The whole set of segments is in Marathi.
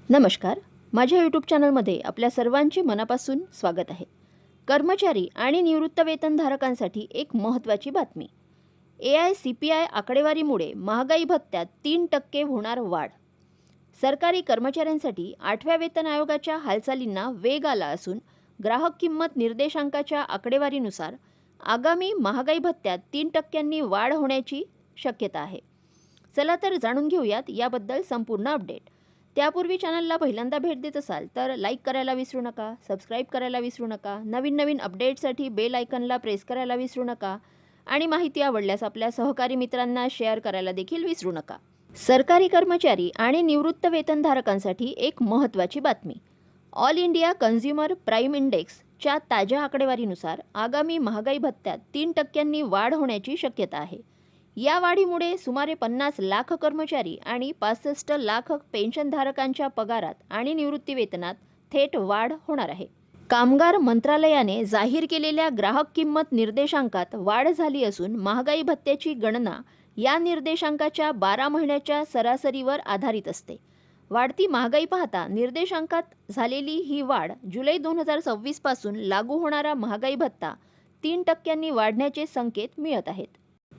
नमस्कार. माझ्या यूट्यूब चॅनलमध्ये आपल्या सर्वांचे मनापासून स्वागत आहे. कर्मचारी आणि निवृत्त वेतनधारकांसाठी एक महत्त्वाची बातमी. AICPI आकडेवारीमुळे महागाई भत्त्यात 3% होणार वाढ. सरकारी कर्मचाऱ्यांसाठी 8व्या वेतन आयोगाच्या हालचालींना वेग आला असून ग्राहक किंमत निर्देशांकाच्या आकडेवारीनुसार आगामी महागाई भत्त्यात 3% वाढ होण्याची शक्यता आहे. चला तर जाणून घेऊयात याबद्दल संपूर्ण अपडेट. त्यापूर्वी चॅनलला पहिल्यांदा भेट देत असाल तर लाईक करायला विसरू नका, सबस्क्राईब करायला विसरू नका, नवीन अपडेट्ससाठी बेल आयकॉनला प्रेस करायला विसरू नका आणि माहिती आवडल्यास आपल्या सहकारी मित्रांना शेअर करायला देखील विसरू नका. सरकारी कर्मचारी आणि निवृत्त वेतनधारकांसाठी एक महत्त्वाची बातमी. ऑल इंडिया कन्झ्युमर प्राईम इंडेक्सच्या ताज्या आकडेवारीनुसार आगामी महागाई भत्त्यात 3% वाढ होण्याची शक्यता आहे. या वाढीमुळे सुमारे 50 लाख कर्मचारी आणि 65 लाख पेन्शनधारकांच्या पगारात आणि निवृत्ती वेतनात थेट वाढ होणार आहे. कामगार मंत्रालयाने जाहीर केलेल्या ग्राहक किंमत निर्देशांकात वाढ झाली असून महागाई भत्त्याची गणना या निर्देशांकाच्या 12 महिन्याच्या सरासरीवर आधारित असते. वाढती महागाई पाहता निर्देशांकात झालेली ही वाढ जुलै 2026 पासून लागू होणारा महागाई भत्ता 3% वाढण्याचे संकेत मिळत आहेत.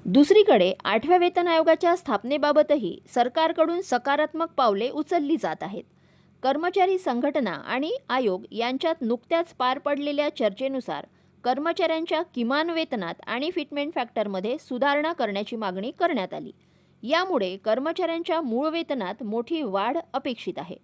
दुसरीकडे 8व्या वेतन आयोगाच्या स्थापनेबाबतही सरकारकडून सकारात्मक पावले उचलली जात आहेत. कर्मचारी संघटना आणि आयोग यांच्यात नुकत्याच पार पडलेल्या चर्चेनुसार कर्मचाऱ्यांच्या किमान वेतनात आणि फिटमेंट फॅक्टरमध्ये सुधारणा करण्याची मागणी करण्यात आली. यामुळे कर्मचाऱ्यांच्या मूळ वेतनात मोठी वाढ अपेक्षित आहे.